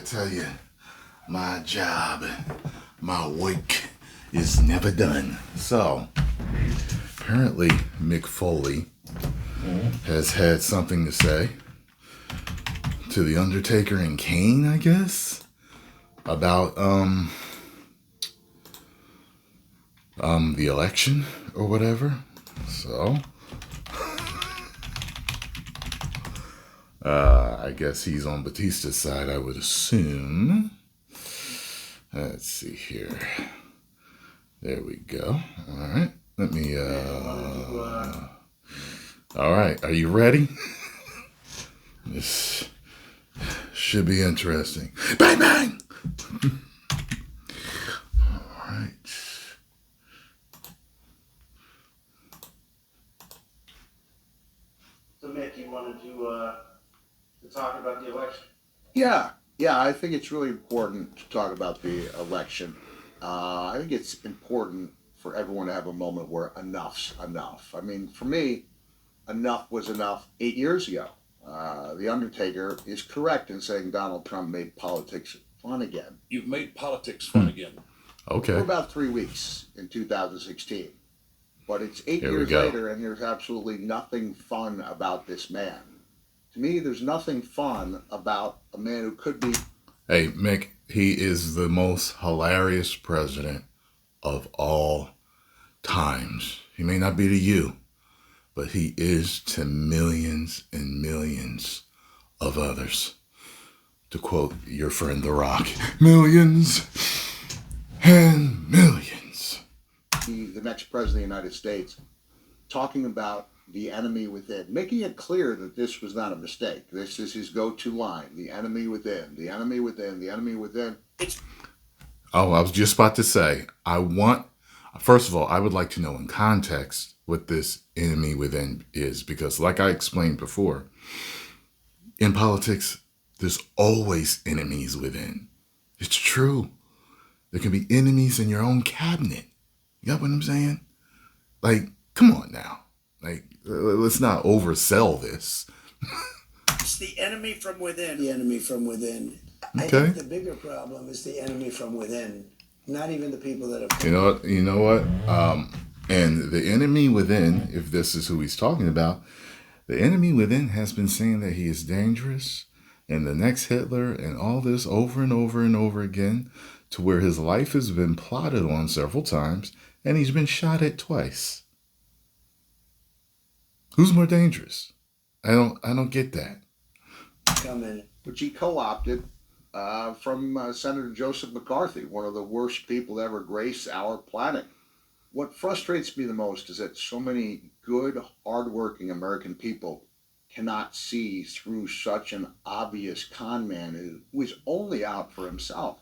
tell you, my job, my work is never done. So, apparently, Mick Foley has had something to say to The Undertaker and Kane, I guess, about the election or whatever. So, I guess he's on Batista's side, I would assume. Let's see here. There we go. All right. Let me, all right. Are you ready? This should be interesting. Bang, bang! All right. So, Mick, you wanted to talk about the election? Yeah, I think it's really important to talk about the election. I think it's important for everyone to have a moment where enough's enough. I mean, for me, enough was enough 8 years ago. The Undertaker is correct in saying Donald Trump made politics fun again. You've made politics fun again. Okay. For about 3 weeks in 2016. But it's 8 Here we years go. later, and there's absolutely nothing fun about this man. To me, there's nothing fun about a man who could be... Hey, Mick, he is the most hilarious president of all times. He may not be to you, but he is to millions and millions of others. To quote your friend The Rock, millions and millions. the next president of the United States, talking about the enemy within, making it clear that this was not a mistake. This is his go-to line: the enemy within, the enemy within, the enemy within. Oh, I was just about to say, first of all, I would like to know in context what this enemy within is, because like I explained before, in politics, there's always enemies within. It's true. There can be enemies in your own cabinet. You got what I'm saying? Like, come on now. Like, let's not oversell this. It's the enemy from within. The enemy from within. I Okay. think the bigger problem is the enemy from within. Not even the people that have... You know what? And the enemy within, if this is who he's talking about, the enemy within has been saying that he is dangerous and the next Hitler and all this over and over and over again, to where his life has been plotted on several times and he's been shot at twice. Who's more dangerous? I don't get that. come in. Which he co-opted from Senator Joseph McCarthy, one of the worst people to ever grace our planet. What frustrates me the most is that so many good, hardworking American people cannot see through such an obvious con man who is only out for himself.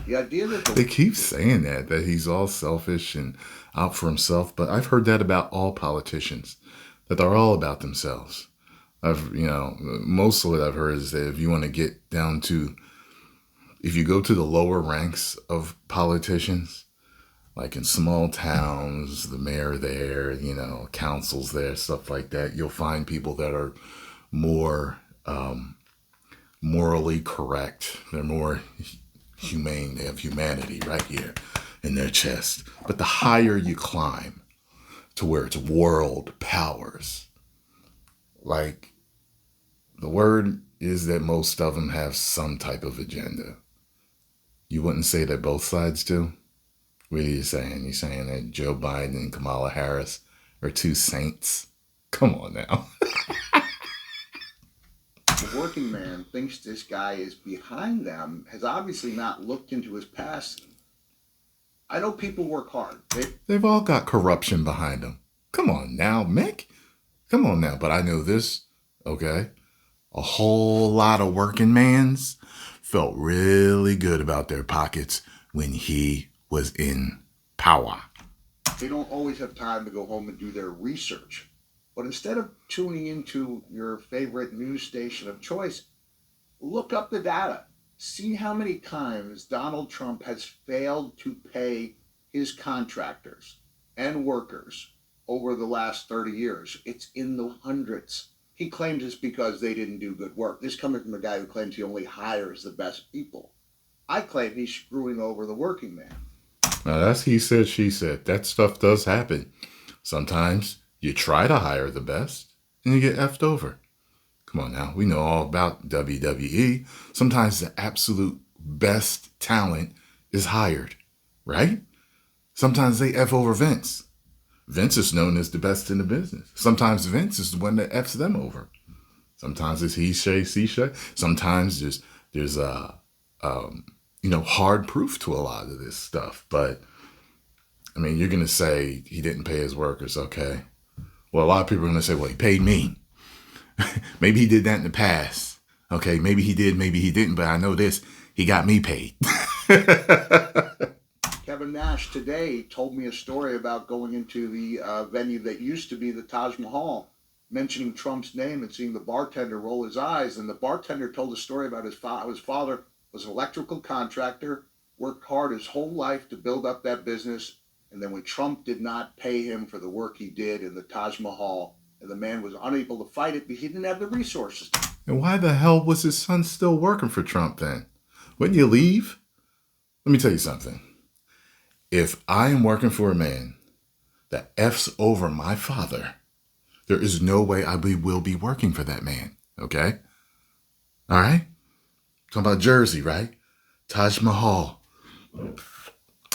The idea that They keep saying that he's all selfish and out for himself, but I've heard that about all politicians, that they're all about themselves. Most of what I've heard is that if you want to get down to, if you go to the lower ranks of politicians, like in small towns, the mayor there, councils there, stuff like that, you'll find people that are more morally correct. They're more humane. They have humanity right here in their chest. But the higher you climb to where it's world powers, like, the word is that most of them have some type of agenda. You wouldn't say that both sides do? What are you saying? You're saying that Joe Biden and Kamala Harris are two saints? Come on now. the working man thinks this guy is behind them, has obviously not looked into his past. I know people work hard. They've all got corruption behind them. Come on now, Mick. Come on now. But I know this, okay? A whole lot of working mans felt really good about their pockets when he was in power. They don't always have time to go home and do their research. But instead of tuning into your favorite news station of choice, look up the data. See how many times Donald Trump has failed to pay his contractors and workers over the last 30 years. It's in the hundreds. He claims it's because they didn't do good work. This coming from a guy who claims he only hires the best people. I claim he's screwing over the working man. Now that's he said, she said. That stuff does happen. Sometimes you try to hire the best and you get effed over. Come on now. We know all about WWE. Sometimes the absolute best talent is hired, right? Sometimes they F over Vince. Vince is known as the best in the business. Sometimes Vince is the one that F's them over. Sometimes it's he say, she say. Sometimes there's hard proof to a lot of this stuff. But I mean, you're gonna say he didn't pay his workers, okay? Well, a lot of people are gonna say, well, he paid me. Maybe he did that in the past. Okay, maybe he did, maybe he didn't. But I know this: he got me paid. Kevin Nash today told me a story about going into the venue that used to be the Taj Mahal, mentioning Trump's name and seeing the bartender roll his eyes. And the bartender told a story about his father was an electrical contractor, worked hard his whole life to build up that business. And then when Trump did not pay him for the work he did in the Taj Mahal, and the man was unable to fight it because he didn't have the resources. And why the hell was his son still working for Trump then? Wouldn't you leave? Let me tell you something. If I am working for a man that F's over my father, there is no way I will be working for that man. Okay? All right? Talking about Jersey, right? Taj Mahal.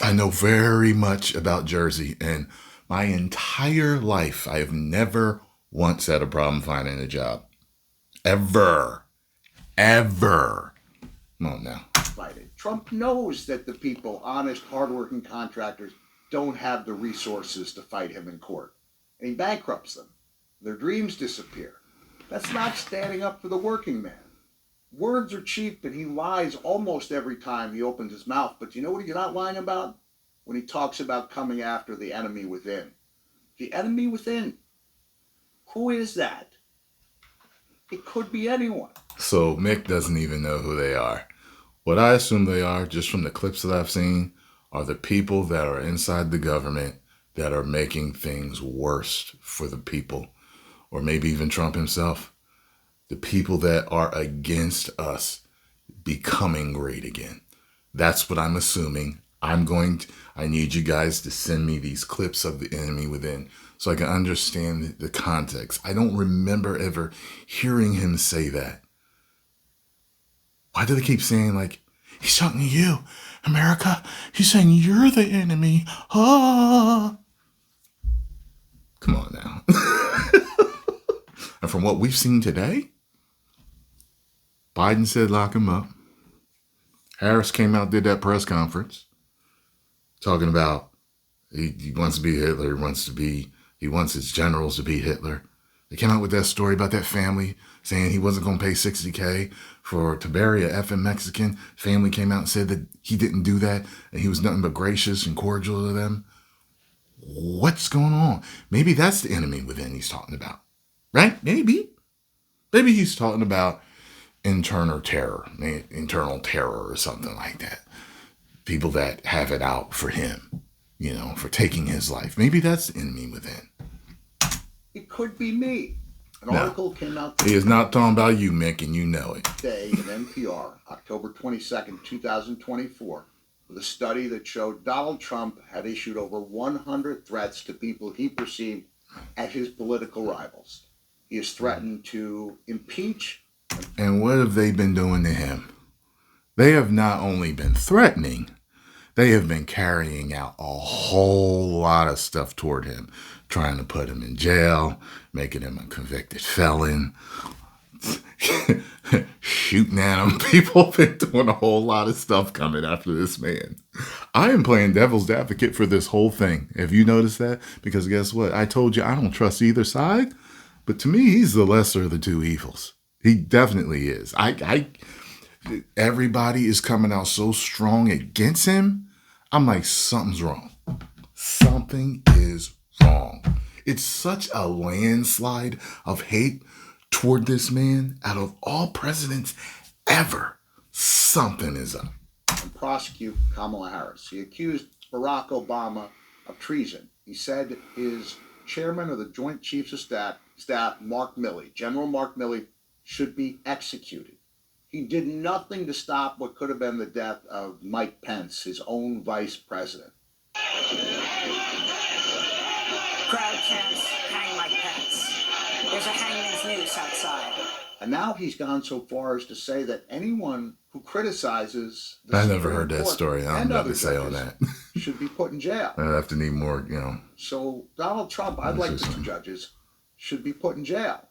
I know very much about Jersey, and my entire life, I have never once had a problem finding a job. Ever. Ever. Come on now. Trump knows that the people, honest, hardworking contractors, don't have the resources to fight him in court. And he bankrupts them. Their dreams disappear. That's not standing up for the working man. Words are cheap, and he lies almost every time he opens his mouth. But you know what he's not lying about? When he talks about coming after the enemy within. The enemy within. Who is that? It could be anyone. So Mick doesn't even know who they are. What I assume they are, just from the clips that I've seen, are the people that are inside the government that are making things worse for the people, or maybe even Trump himself. The people that are against us becoming great again. That's what I'm assuming. I need you guys to send me these clips of the enemy within so I can understand the context. I don't remember ever hearing him say that. Why do they keep saying, like, he's talking to you, America? He's saying you're the enemy. Ah. Come on now. And from what we've seen today, Biden said lock him up. Harris came out, did that press conference, talking about he wants to be Hitler, he wants his generals to be Hitler. They came out with that story about that family saying he wasn't going to pay $60K to bury a effing Mexican. Family came out and said that he didn't do that and he was nothing but gracious and cordial to them. What's going on? Maybe that's the enemy within he's talking about, right? Maybe he's talking about internal terror or something like that. People that have it out for him, for taking his life. Maybe that's the enemy within. It could be me. An article came out today. He is not talking about you, Mick, and you know it. Today in NPR, October 22nd, 2024, with a study that showed Donald Trump had issued over 100 threats to people he perceived as his political rivals. He has threatened to impeach. And what have they been doing to him? They have not only been threatening, they have been carrying out a whole lot of stuff toward him, trying to put him in jail, making him a convicted felon, shooting at him. People have been doing a whole lot of stuff coming after this man. I am playing devil's advocate for this whole thing. Have you noticed that? Because guess what? I told you I don't trust either side, but to me, he's the lesser of the two evils. He definitely is. Everybody is coming out so strong against him. I'm like, something's wrong. Something is wrong. It's such a landslide of hate toward this man. Out of all presidents ever, something is up. And prosecute Kamala Harris. He accused Barack Obama of treason. He said his chairman of the Joint Chiefs of Staff Staff Mark Milley, General Mark Milley, should be executed. He did nothing to stop what could have been the death of Mike Pence, his own vice president. Crowd chants, hang Mike Pence. There's a hangman's noose outside. And now he's gone so far as to say that anyone who criticizes the I never Supreme heard that Court story. I and don't know what other to say on judges that. should be put in jail. I have to need more, you know. So Donald Trump, I'd like the two judges, should be put in jail.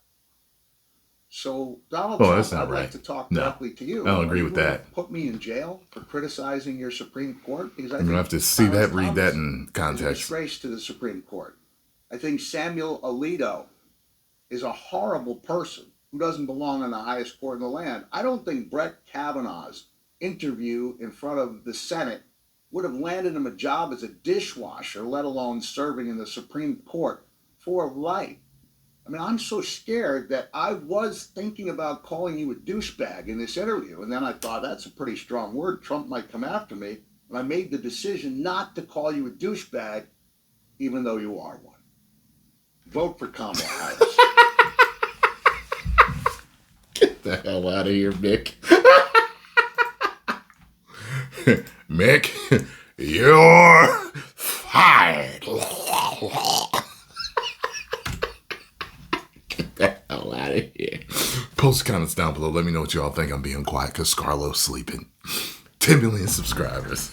So Donald Trump, that's not I'd like right. to talk No. directly to you. I don't agree with Are you that. Put me in jail for criticizing your Supreme Court? Because I'm going to have to see that, read that in is a context. disgrace to the Supreme Court. I think Samuel Alito is a horrible person who doesn't belong on the highest court in the land. I don't think Brett Kavanaugh's interview in front of the Senate would have landed him a job as a dishwasher, let alone serving in the Supreme Court for life. I mean, I'm so scared that I was thinking about calling you a douchebag in this interview, and then I thought, that's a pretty strong word. Trump might come after me, and I made the decision not to call you a douchebag, even though you are one. Vote for Kamala Harris. Get the hell out of here, Mick. Mick, you're fired. Get the hell out of here. Post comments down below. Let me know what you all think. I'm being quiet because Scarlo's sleeping. 10 million subscribers.